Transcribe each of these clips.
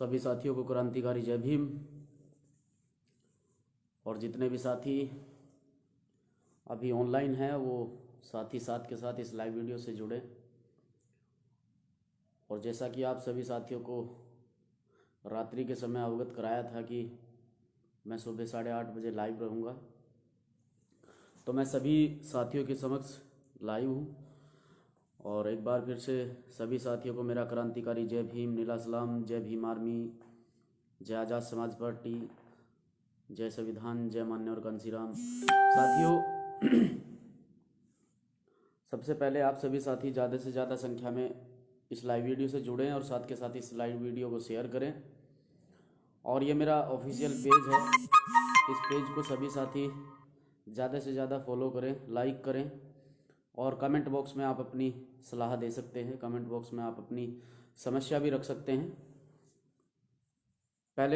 सभी साथियों को क्रांतिकारी जय भीम। और जितने भी साथी अभी ऑनलाइन हैं वो साथी साथ के साथ इस लाइव वीडियो से जुड़े। और जैसा कि आप सभी साथियों को रात्रि के समय अवगत कराया था कि मैं सुबह 8:30 बजे लाइव रहूँगा, तो मैं सभी साथियों के समक्ष लाइव हूँ। और एक बार फिर से सभी साथियों को मेरा क्रांतिकारी जय भीम, नीला सलाम, जय भीम आर्मी, जय आज़ाद समाज पार्टी, जय संविधान, जय मान्य और कांसीराम। साथियों, सबसे पहले आप सभी साथी ज़्यादा से ज़्यादा संख्या में इस लाइव वीडियो से जुड़ें और साथ के साथ इस लाइव वीडियो को शेयर करें। और ये मेरा ऑफिशियल पेज है, इस पेज को सभी साथी ज़्यादा से ज़्यादा फॉलो करें, लाइक करें। और कमेंट बॉक्स में आप अपनी सलाह दे सकते हैं, कमेंट बॉक्स में आप अपनी समस्या भी रख सकते हैं।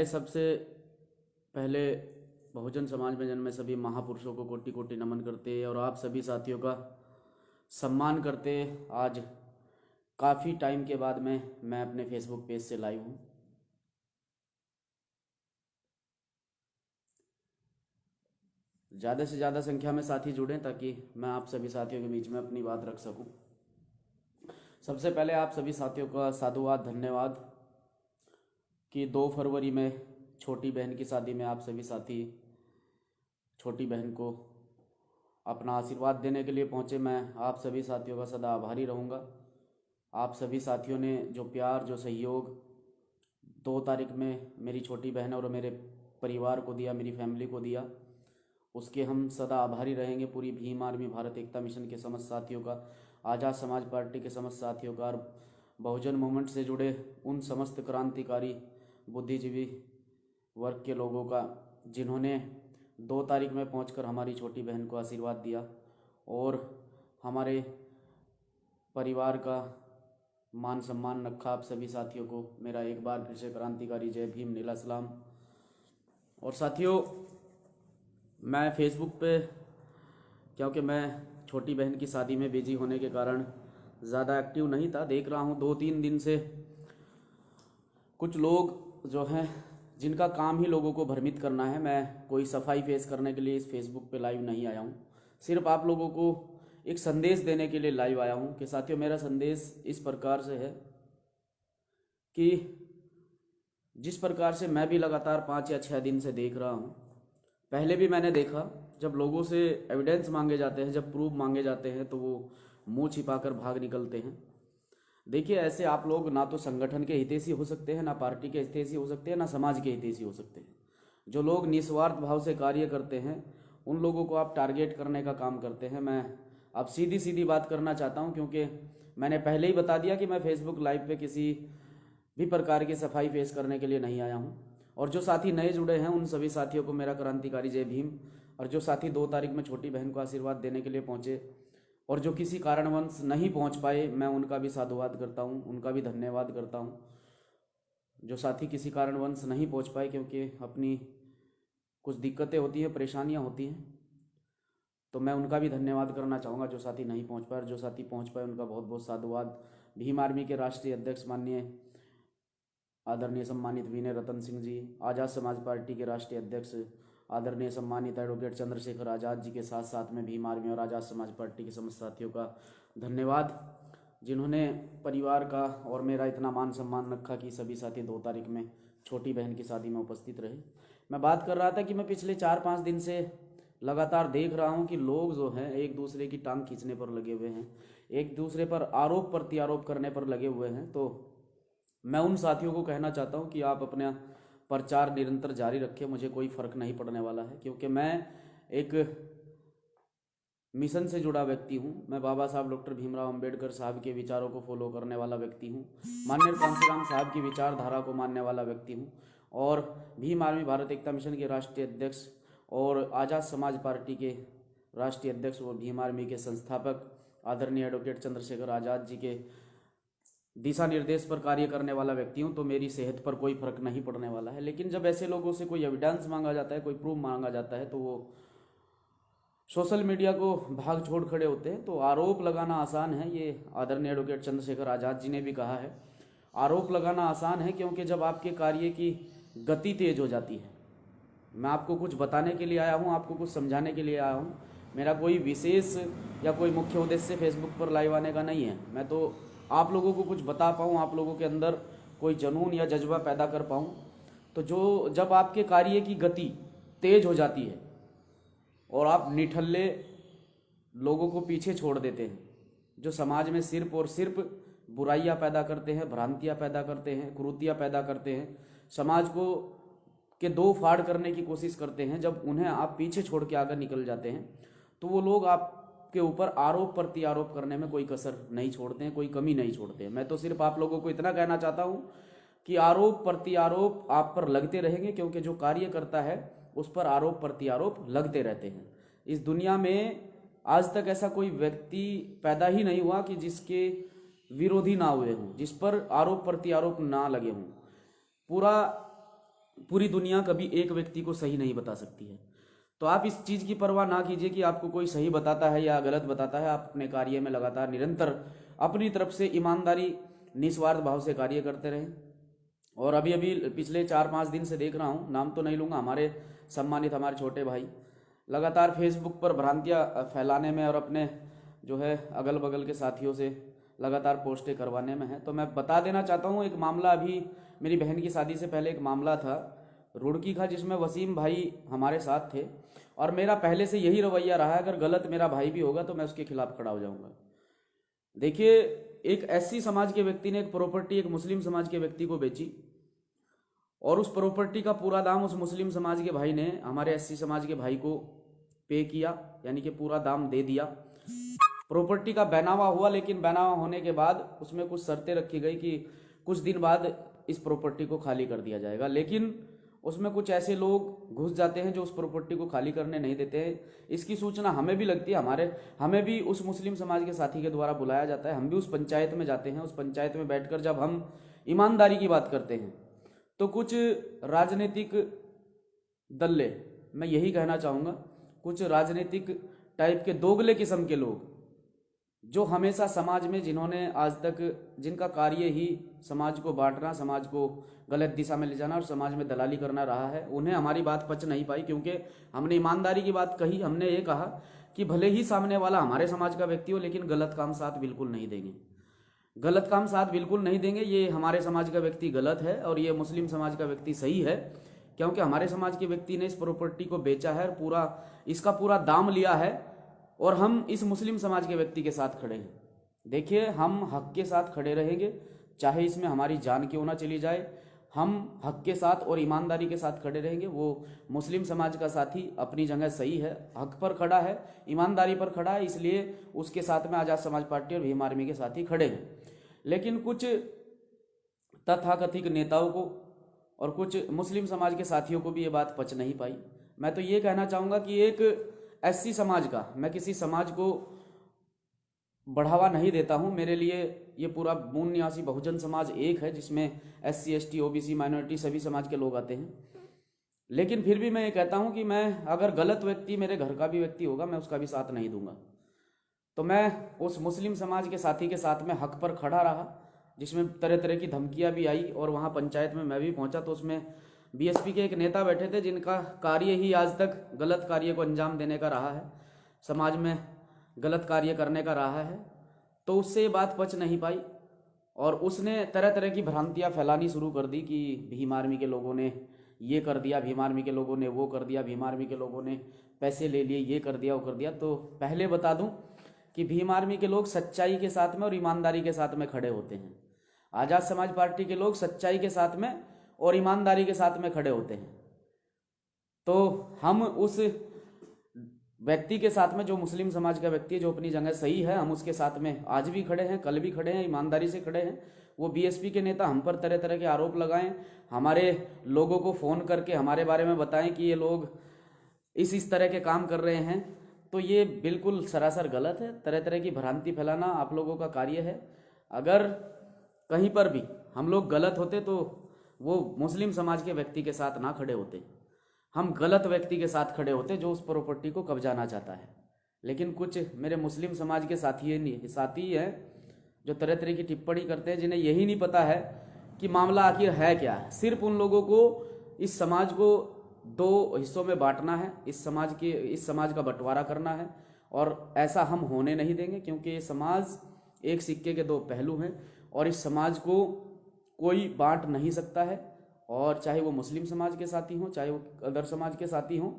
सबसे पहले बहुजन समाज में जन्मे सभी महापुरुषों को कोटि कोटि नमन करते हैं और आप सभी साथियों का सम्मान करते। आज काफ़ी टाइम के बाद मैं अपने फेसबुक पेज से लाइव हूँ। ज़्यादा से ज़्यादा संख्या में साथी जुड़ें ताकि मैं आप सभी साथियों के बीच में अपनी बात रख सकूं। सबसे पहले आप सभी साथियों का साधुवाद, धन्यवाद कि 2 फरवरी में छोटी बहन की शादी में आप सभी साथी छोटी बहन को अपना आशीर्वाद देने के लिए पहुंचे। मैं आप सभी साथियों का सदा आभारी रहूँगा। आप सभी साथियों ने जो प्यार, जो सहयोग 2 तारीख में मेरी छोटी बहन और मेरे परिवार को दिया, मेरी फैमिली को दिया, उसके हम सदा आभारी रहेंगे। पूरी भीम आर्मी, भारत एकता मिशन के समस्त साथियों का, आज़ाद समाज पार्टी के समस्त साथियों का और बहुजन मूवमेंट से जुड़े उन समस्त क्रांतिकारी बुद्धिजीवी वर्ग के लोगों का जिन्होंने 2 तारीख में पहुंचकर हमारी छोटी बहन को आशीर्वाद दिया और हमारे परिवार का मान सम्मान रखा। आप सभी साथियों को मेरा एक बार फिर से क्रांतिकारी जय भीम, नीला सलाम। और साथियों, मैं फेसबुक पे, क्योंकि मैं छोटी बहन की शादी में बिजी होने के कारण ज़्यादा एक्टिव नहीं था, देख रहा हूँ 2-3 दिन से कुछ लोग जो हैं जिनका काम ही लोगों को भ्रमित करना है। मैं कोई सफाई फेस करने के लिए इस फेसबुक पे लाइव नहीं आया हूँ, सिर्फ आप लोगों को एक संदेश देने के लिए लाइव आया हूँ। कि साथियों, मेरा संदेश इस प्रकार से है कि जिस प्रकार से मैं भी लगातार 5 या 6 दिन से देख रहा हूँ, पहले भी मैंने देखा जब लोगों से एविडेंस मांगे जाते हैं, जब प्रूफ मांगे जाते हैं तो वो मुंह छिपाकर भाग निकलते हैं। देखिए, ऐसे आप लोग ना तो संगठन के हितैषी हो सकते हैं, ना पार्टी के हितैषी हो सकते हैं, ना समाज के हितैषी हो सकते हैं। जो लोग निस्वार्थ भाव से कार्य करते हैं उन लोगों को आप टारगेट करने का काम करते हैं। मैं अब सीधी सीधी बात करना चाहता हूं, क्योंकि मैंने पहले ही बता दिया कि मैं फेसबुक लाइव पे किसी भी प्रकार की सफाई फेस करने के लिए नहीं आया हूं। और जो साथी नए जुड़े हैं उन सभी साथियों को मेरा क्रांतिकारी जय भीम। और जो साथी 2 तारीख में छोटी बहन को आशीर्वाद देने के लिए पहुंचे और जो किसी कारणवश नहीं पहुंच पाए, मैं उनका भी साधुवाद करता हूं, उनका भी धन्यवाद करता हूं। जो साथी किसी कारणवश नहीं पहुंच पाए क्योंकि अपनी कुछ दिक्कतें होती हैं, परेशानियां होती हैं, तो मैं उनका भी धन्यवाद करना चाहूँगा। जो साथी नहीं पहुँच पाए और जो साथी पहुँच पाए उनका बहुत बहुत साधुवाद। भीम आर्मी के राष्ट्रीय अध्यक्ष माननीय आदरणीय सम्मानित विनय रतन सिंह जी, आज़ाद समाज पार्टी के राष्ट्रीय अध्यक्ष आदरणीय सम्मानित एडवोकेट चंद्रशेखर आज़ाद जी के साथ साथ में भीम आर्मी और आज़ाद समाज पार्टी के समस्त साथियों का धन्यवाद, जिन्होंने परिवार का और मेरा इतना मान सम्मान रखा कि सभी साथी 2 तारीख में छोटी बहन की शादी में उपस्थित रहे। मैं बात कर रहा था कि मैं पिछले 4-5 दिन से लगातार देख रहा हूं कि लोग जो हैं एक दूसरे की टांग खींचने पर लगे हुए हैं, एक दूसरे पर आरोप प्रत्यारोप करने पर लगे हुए हैं। तो मैं उन साथियों को कहना चाहता हूं कि आप अपना प्रचार निरंतर जारी रखें, मुझे कोई फर्क नहीं पड़ने वाला है, क्योंकि मैं एक मिशन से जुड़ा व्यक्ति हूं। मैं बाबा साहब डॉक्टर भीमराव अंबेडकर साहब के विचारों को फॉलो करने वाला व्यक्ति हूं, माननीय कांसीराम साहब की विचारधारा को मानने वाला व्यक्ति हूं और भीम आर्मी भारत एकता मिशन के राष्ट्रीय अध्यक्ष और आज़ाद समाज पार्टी के राष्ट्रीय अध्यक्ष और भीम आर्मी के संस्थापक आदरणीय एडवोकेट चंद्रशेखर आज़ाद जी के दिशा निर्देश पर कार्य करने वाला व्यक्ति हूं। तो मेरी सेहत पर कोई फर्क नहीं पड़ने वाला है। लेकिन जब ऐसे लोगों से कोई एविडेंस मांगा जाता है, कोई प्रूफ मांगा जाता है, तो वो सोशल मीडिया को भाग छोड़ खड़े होते हैं। तो आरोप लगाना आसान है, ये आदरणीय एडवोकेट चंद्रशेखर आज़ाद जी ने भी कहा है। आरोप लगाना आसान है, क्योंकि जब आपके कार्य की गति तेज हो जाती है। मैं आपको कुछ बताने के लिए आया हूँ, आपको कुछ समझाने के लिए आया हूँ। मेरा कोई विशेष या कोई मुख्य उद्देश्य फेसबुक पर लाइव आने का नहीं है। मैं तो आप लोगों को कुछ बता पाऊँ, आप लोगों के अंदर कोई जुनून या जज्बा पैदा कर पाऊँ। तो जब आपके कार्य की गति तेज हो जाती है और आप निठल्ले लोगों को पीछे छोड़ देते हैं, जो समाज में सिर्फ और सिर्फ बुराइयां पैदा करते हैं, भ्रांतियां पैदा करते हैं, कुरीतियां पैदा करते हैं, समाज को के दो फाड़ करने की कोशिश करते हैं, जब उन्हें आप पीछे छोड़ के आगे निकल जाते हैं तो वो लोग आपके ऊपर आरोप प्रत्यारोप करने में कोई कसर नहीं छोड़ते हैं, कोई कमी नहीं छोड़ते हैं। मैं तो सिर्फ आप लोगों को इतना कहना चाहता हूँ कि आरोप प्रत्यारोप आप पर लगते रहेंगे, क्योंकि जो कार्य करता है उस पर आरोप प्रत्यारोप लगते रहते हैं। इस दुनिया में आज तक ऐसा कोई व्यक्ति पैदा ही नहीं हुआ कि जिसके विरोधी ना हुए हों, जिस पर आरोप प्रत्यारोप ना लगे हों। पूरी दुनिया कभी एक व्यक्ति को सही नहीं बता सकती है। तो आप इस चीज़ की परवाह ना कीजिए कि आपको कोई सही बताता है या गलत बताता है। आप अपने कार्य में लगातार निरंतर अपनी तरफ से ईमानदारी निस्वार्थ भाव से कार्य करते रहें। और अभी अभी पिछले 4-5 दिन से देख रहा हूँ, नाम तो नहीं लूँगा, हमारे सम्मानित हमारे छोटे भाई लगातार फेसबुक पर भ्रांतियाँ फैलाने में और अपने जो है अगल बगल के साथियों से लगातार पोस्टें करवाने में है। तो मैं बता देना चाहता हूँ, एक मामला अभी मेरी बहन की शादी से पहले एक मामला था रुड़की का, जिसमें वसीम भाई हमारे साथ थे। और मेरा पहले से यही रवैया रहा है, अगर गलत मेरा भाई भी होगा तो मैं उसके खिलाफ खड़ा हो जाऊंगा। देखिए, एक एससी समाज के व्यक्ति ने एक प्रॉपर्टी एक मुस्लिम समाज के व्यक्ति को बेची, और उस प्रॉपर्टी का पूरा दाम उस मुस्लिम समाज के भाई ने हमारे एससी समाज के भाई को पे किया, यानी कि पूरा दाम दे दिया। प्रॉपर्टी का बैनामा हुआ, लेकिन बैनामा होने के बाद उसमें कुछ शर्तें रखी गई कि कुछ दिन बाद इस प्रॉपर्टी को खाली कर दिया जाएगा। लेकिन उसमें कुछ ऐसे लोग घुस जाते हैं जो उस प्रॉपर्टी को खाली करने नहीं देते हैं। इसकी सूचना हमें भी लगती है, हमें भी उस मुस्लिम समाज के साथी के द्वारा बुलाया जाता है। हम भी उस पंचायत में जाते हैं। उस पंचायत में बैठकर जब हम ईमानदारी की बात करते हैं तो कुछ राजनीतिक दल्ले, मैं यही कहना चाहूँगा, कुछ राजनीतिक टाइप के दोगले किस्म के लोग जो हमेशा समाज में, जिन्होंने आज तक, जिनका कार्य ही समाज को बांटना, समाज को गलत दिशा में ले जाना और समाज में दलाली करना रहा है, उन्हें हमारी बात पच नहीं पाई। क्योंकि हमने ईमानदारी की बात कही, हमने ये कहा कि भले ही सामने वाला हमारे समाज का व्यक्ति हो, लेकिन गलत काम साथ बिल्कुल नहीं देंगे, गलत काम साथ बिल्कुल नहीं देंगे। ये हमारे समाज का व्यक्ति गलत है और ये मुस्लिम समाज का व्यक्ति सही है, क्योंकि हमारे समाज के व्यक्ति ने इस प्रॉपर्टी को बेचा है और इसका पूरा दाम लिया है, और हम इस मुस्लिम समाज के व्यक्ति के साथ खड़े हैं। देखिए, हम हक के साथ खड़े रहेंगे, चाहे इसमें हमारी जान क्यों ना चली जाए। हम हक के साथ और ईमानदारी के साथ खड़े रहेंगे। वो मुस्लिम समाज का साथी अपनी जगह सही है, हक पर खड़ा है, ईमानदारी पर खड़ा है, इसलिए उसके साथ में आज़ाद समाज पार्टी और भीम आर्मी के साथी खड़े हैं। लेकिन कुछ तथाकथित नेताओं को और कुछ मुस्लिम समाज के साथियों को भी ये बात पच नहीं पाई। मैं तो ये कहना चाहूँगा कि एक एससी समाज का, मैं किसी समाज को बढ़ावा नहीं देता हूँ, मेरे लिए ये पूरा मूल निवासी बहुजन समाज एक है, जिसमें SC ST OBC माइनॉरिटी सभी समाज के लोग आते हैं। लेकिन फिर भी मैं ये कहता हूँ कि मैं, अगर गलत व्यक्ति मेरे घर का भी व्यक्ति होगा, मैं उसका भी साथ नहीं दूंगा। तो मैं उस मुस्लिम समाज के साथी के साथ में हक पर खड़ा रहा, जिसमें तरह तरह की धमकियाँ भी आई। और वहाँ पंचायत में मैं भी पहुँचा तो उसमें BSP के एक नेता बैठे थे, जिनका कार्य ही आज तक गलत कार्य को अंजाम देने का रहा है, समाज में गलत कार्य करने का रहा है। तो उससे ये बात पच नहीं पाई और उसने तरह तरह की भ्रांतियाँ फैलानी शुरू कर दी कि भीम आर्मी के लोगों ने ये कर दिया, भीम आर्मी के लोगों ने वो कर दिया, भीम आर्मी के लोगों ने पैसे ले लिए, ये कर दिया, वो कर दिया। तो पहले बता दूं कि भीम आर्मी के लोग सच्चाई के साथ में और ईमानदारी के साथ में खड़े होते हैं। आज़ाद समाज पार्टी के लोग सच्चाई के साथ में और ईमानदारी के साथ में खड़े होते हैं। तो हम उस व्यक्ति के साथ में, जो मुस्लिम समाज का व्यक्ति है, जो अपनी जगह सही है, हम उसके साथ में आज भी खड़े हैं, कल भी खड़े हैं, ईमानदारी से खड़े हैं। वो BSP के नेता हम पर तरह तरह के आरोप लगाएं, हमारे लोगों को फ़ोन करके हमारे बारे में बताएं कि ये लोग इस तरह के काम कर रहे हैं, तो ये बिल्कुल सरासर गलत है। तरह तरह की भ्रांति फैलाना आप लोगों का कार्य है। अगर कहीं पर भी हम लोग गलत होते तो वो मुस्लिम समाज के व्यक्ति के साथ ना खड़े होते, हम गलत व्यक्ति के साथ खड़े होते जो उस प्रॉपर्टी को कब्जाना चाहता है। लेकिन कुछ मेरे मुस्लिम समाज के साथी हैं, जो तरह तरह की टिप्पणी करते हैं, जिन्हें यही नहीं पता है कि मामला आखिर है क्या है। सिर्फ उन लोगों को इस समाज को दो हिस्सों में बांटना है, इस समाज का बंटवारा करना है, और ऐसा हम होने नहीं देंगे, क्योंकि ये समाज एक सिक्के के दो पहलू हैं और इस समाज को कोई बांट नहीं सकता है। और चाहे वो मुस्लिम समाज के साथी हों, चाहे वो अदर समाज के साथी हों,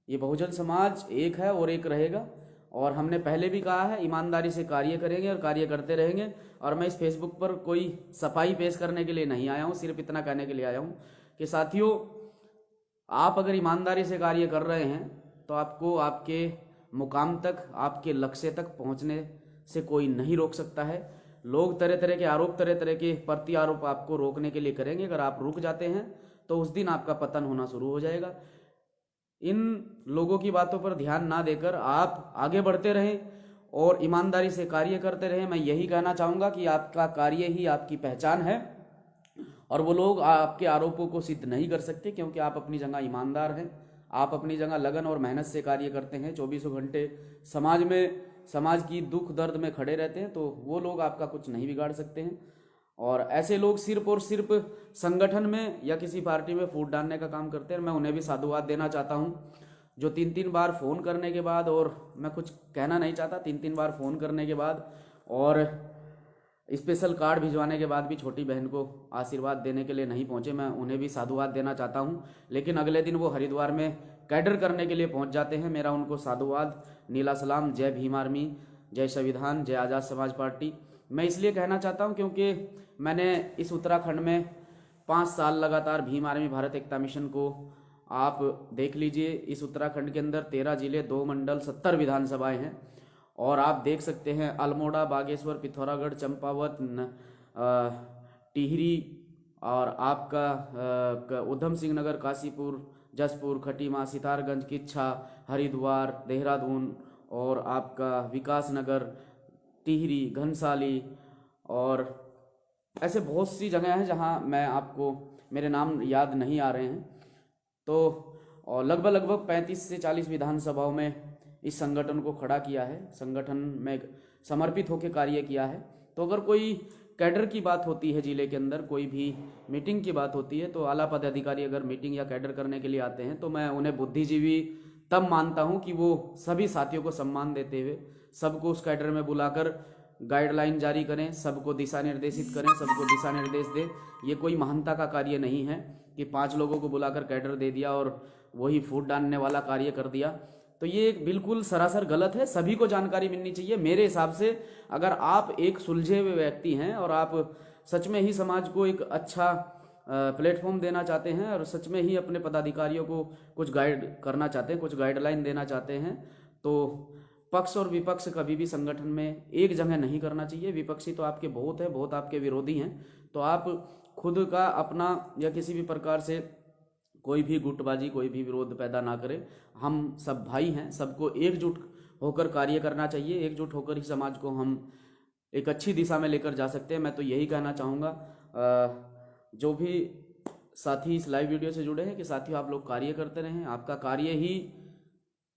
ये बहुजन समाज एक है और एक रहेगा। और हमने पहले भी कहा है, ईमानदारी से कार्य करेंगे और कार्य करते रहेंगे। और मैं इस फेसबुक पर कोई सफाई पेश करने के लिए नहीं आया हूँ, सिर्फ इतना कहने के लिए आया हूँ कि साथियों, आप अगर ईमानदारी से कार्य कर रहे हैं तो आपको आपके मुकाम तक, आपके लक्ष्य तक पहुँचने से कोई नहीं रोक सकता है। लोग तरह तरह के आरोप, तरह तरह के प्रति आरोप आपको रोकने के लिए करेंगे। अगर आप रुक जाते हैं तो उस दिन आपका पतन होना शुरू हो जाएगा। इन लोगों की बातों पर ध्यान ना देकर आप आगे बढ़ते रहें और ईमानदारी से कार्य करते रहें। मैं यही कहना चाहूँगा कि आपका कार्य ही आपकी पहचान है और वो लोग आपके आरोपों को सिद्ध नहीं कर सकते, क्योंकि आप अपनी जगह ईमानदार हैं, आप अपनी जगह लगन और मेहनत से कार्य करते हैं, 24 घंटे समाज की दुख दर्द में खड़े रहते हैं, तो वो लोग आपका कुछ नहीं बिगाड़ सकते हैं। और ऐसे लोग सिर्फ और सिर्फ संगठन में या किसी पार्टी में फूट डालने का काम करते हैं। मैं उन्हें भी साधुवाद देना चाहता हूँ, जो 3-3 बार फ़ोन करने के बाद, और मैं कुछ कहना नहीं चाहता, 3-3 बार फ़ोन करने के बाद और स्पेशल कार्ड भिजवाने के बाद भी छोटी बहन को आशीर्वाद देने के लिए नहीं पहुँचे। मैं उन्हें भी साधुवाद देना चाहता हूँ, लेकिन अगले दिन वो हरिद्वार में कैडर करने के लिए पहुँच जाते हैं। मेरा उनको साधुवाद, नीला सलाम, जय भीम आर्मी, जय संविधान, जय आज़ाद समाज पार्टी। मैं इसलिए कहना चाहता हूं क्योंकि मैंने इस उत्तराखंड में 5 साल लगातार भीम आर्मी भारत एकता मिशन को, आप देख लीजिए, इस उत्तराखंड के अंदर 13 जिले, 2 मंडल, 70 विधानसभाएं हैं। और आप देख सकते हैं अल्मोड़ा, बागेश्वर, पिथौरागढ़, चंपावत, टिहरी और आपका उधम सिंह नगर, काशीपुर, जसपुर, खटीमा, सितारगंज, किच्छा, हरिद्वार, देहरादून और आपका विकास नगर, टिहरी, घनसाली और ऐसे बहुत सी जगह हैं जहां मैं आपको, मेरे नाम याद नहीं आ रहे हैं। तो और लगभग 35 से 40 विधानसभाओं में इस संगठन को खड़ा किया है, संगठन में समर्पित होकर कार्य किया है। तो अगर कोई कैडर की बात होती है, जिले के अंदर कोई भी मीटिंग की बात होती है, तो आला पदाधिकारी अगर मीटिंग या कैडर करने के लिए आते हैं तो मैं उन्हें बुद्धिजीवी तब मानता हूं कि वो सभी साथियों को सम्मान देते हुए सबको उस कैडर में बुलाकर गाइडलाइन जारी करें, सबको दिशा निर्देशित करें, सबको दिशा निर्देश दें। ये कोई महानता का कार्य नहीं है कि 5 लोगों को बुलाकर कैडर दे दिया और वही फूट डालने वाला कार्य कर दिया। तो ये बिल्कुल सरासर गलत है। सभी को जानकारी मिलनी चाहिए। मेरे हिसाब से अगर आप एक सुलझे हुए व्यक्ति हैं और आप सच में ही समाज को एक अच्छा प्लेटफॉर्म देना चाहते हैं और सच में ही अपने पदाधिकारियों को कुछ गाइड करना चाहते हैं, कुछ गाइडलाइन देना चाहते हैं, तो पक्ष और विपक्ष कभी भी संगठन में एक जगह नहीं करना चाहिए। विपक्षी तो आपके बहुत है, बहुत आपके विरोधी हैं। तो आप खुद का अपना या किसी भी प्रकार से कोई भी गुटबाजी, कोई भी विरोध पैदा ना करें। हम सब भाई हैं, सबको एकजुट होकर कार्य करना चाहिए। एकजुट होकर ही समाज को हम एक अच्छी दिशा में लेकर जा सकते हैं। मैं तो यही कहना चाहूँगा जो भी साथी इस लाइव वीडियो से जुड़े हैं कि साथियों, आप लोग कार्य करते रहें। आपका कार्य ही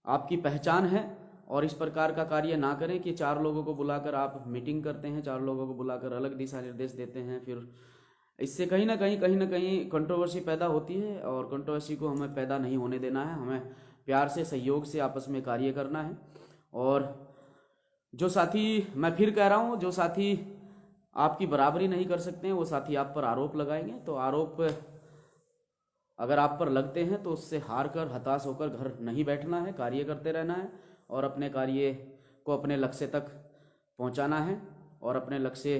आपकी पहचान है और इस प्रकार का कार्य ना करें कि 4 लोगों को बुलाकर आप मीटिंग करते हैं, 4 लोगों को बुलाकर अलग दिशा निर्देश देते हैं। फिर इससे कहीं ना कहीं कंट्रोवर्सी पैदा होती है और कंट्रोवर्सी को हमें पैदा नहीं होने देना है। हमें प्यार से, सहयोग से आपस में कार्य करना है। और जो साथी, मैं फिर कह रहा हूँ, जो साथी आपकी बराबरी नहीं कर सकते हैं वो साथी आप पर आरोप लगाएंगे। तो आरोप अगर आप पर लगते हैं तो उससे हार कर, हताश होकर घर नहीं बैठना है, कार्य करते रहना है और अपने कार्य को अपने लक्ष्य तक पहुंचाना है और अपने लक्ष्य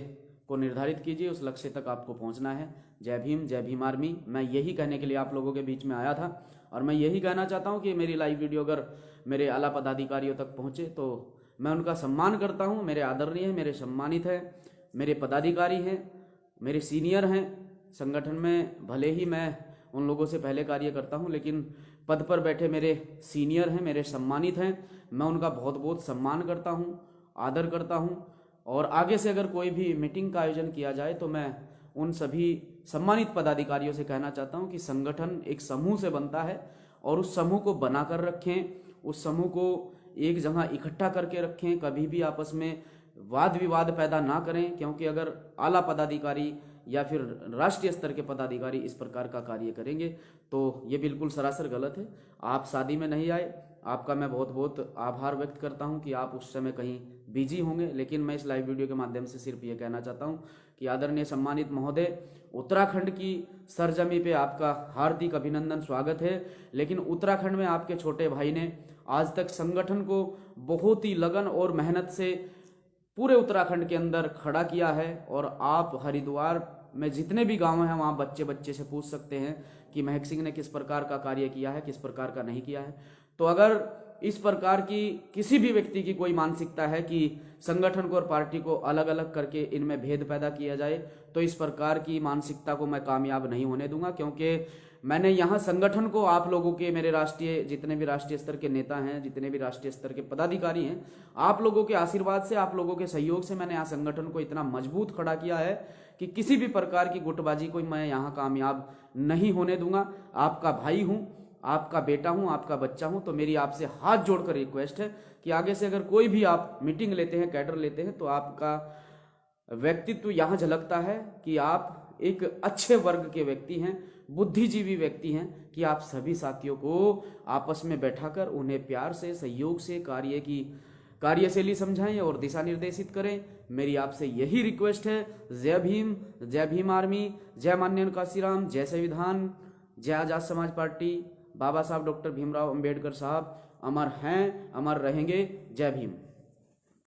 को निर्धारित कीजिए, उस लक्ष्य तक आपको पहुंचना है। जय भीम आर्मी। मैं यही कहने के लिए आप लोगों के बीच में आया था और मैं यही कहना चाहता हूं कि मेरी लाइव वीडियो अगर मेरे आला पदाधिकारियों तक पहुंचे तो मैं उनका सम्मान करता हूं। मेरे आदरणीय हैं, मेरे सम्मानित हैं, मेरे पदाधिकारी हैं, मेरे सीनियर हैं संगठन में। भले ही मैं उन लोगों से पहले कार्य करता हूं, लेकिन पद पर बैठे मेरे सीनियर हैं, मेरे सम्मानित हैं। मैं उनका बहुत बहुत सम्मान करता हूं, आदर करता हूं। और आगे से अगर कोई भी मीटिंग का आयोजन किया जाए तो मैं उन सभी सम्मानित पदाधिकारियों से कहना चाहता हूं कि संगठन एक समूह से बनता है और उस समूह को बनाकर रखें, उस समूह को एक जगह इकट्ठा करके रखें। कभी भी आपस में वाद विवाद पैदा ना करें, क्योंकि अगर आला पदाधिकारी या फिर राष्ट्रीय स्तर के पदाधिकारी इस प्रकार का कार्य करेंगे तो ये बिल्कुल सरासर गलत है। आप शादी में नहीं आए, आपका मैं बहुत बहुत आभार व्यक्त करता हूं कि आप उस समय कहीं बिजी होंगे, लेकिन मैं इस लाइव वीडियो के माध्यम से सिर्फ ये कहना चाहता हूं कि आदरणीय सम्मानित महोदय, उत्तराखंड की सरजमी पे आपका हार्दिक अभिनंदन, स्वागत है। लेकिन उत्तराखंड में आपके छोटे भाई ने आज तक संगठन को बहुत ही लगन और मेहनत से पूरे उत्तराखंड के अंदर खड़ा किया है, और आप हरिद्वार में जितने भी गांव हैं वहां बच्चे बच्चे से पूछ सकते हैं कि महक सिंह ने किस प्रकार का कार्य किया है, किस प्रकार का नहीं किया है। तो अगर इस प्रकार की किसी भी व्यक्ति की कोई मानसिकता है कि संगठन को और पार्टी को अलग अलग करके इनमें भेद पैदा किया जाए, तो इस प्रकार की मानसिकता को मैं कामयाब नहीं होने दूंगा। क्योंकि मैंने यहाँ संगठन को, आप लोगों के, मेरे राष्ट्रीय जितने भी राष्ट्रीय स्तर के नेता हैं, जितने भी राष्ट्रीय स्तर के पदाधिकारी हैं, आप लोगों के आशीर्वाद से, आप लोगों के सहयोग से मैंने यहाँ संगठन को इतना मजबूत खड़ा किया है कि किसी भी प्रकार की गुटबाजी को मैं यहाँ कामयाब नहीं होने दूंगा। आपका भाई हूँ, आपका बेटा हूं, आपका बच्चा हूं, तो मेरी आपसे हाथ जोड़कर रिक्वेस्ट है कि आगे से अगर कोई भी आप मीटिंग लेते हैं, कैडर लेते हैं, तो आपका व्यक्तित्व यहां झलकता है कि आप एक अच्छे वर्ग के व्यक्ति हैं, बुद्धिजीवी व्यक्ति हैं, कि आप सभी साथियों को आपस में बैठाकर उन्हें प्यार से, सहयोग से कार्य की कार्यशैली समझाएं और दिशा निर्देशित करें। मेरी आपसे यही रिक्वेस्ट है। जय भीम, जय भीम आर्मी, जय माननीय काशीराम, जय संविधान, जय आजाद समाज पार्टी। बाबा साहब डॉक्टर भीमराव अंबेडकर साहब अमर हैं, अमर रहेंगे। जय भीम।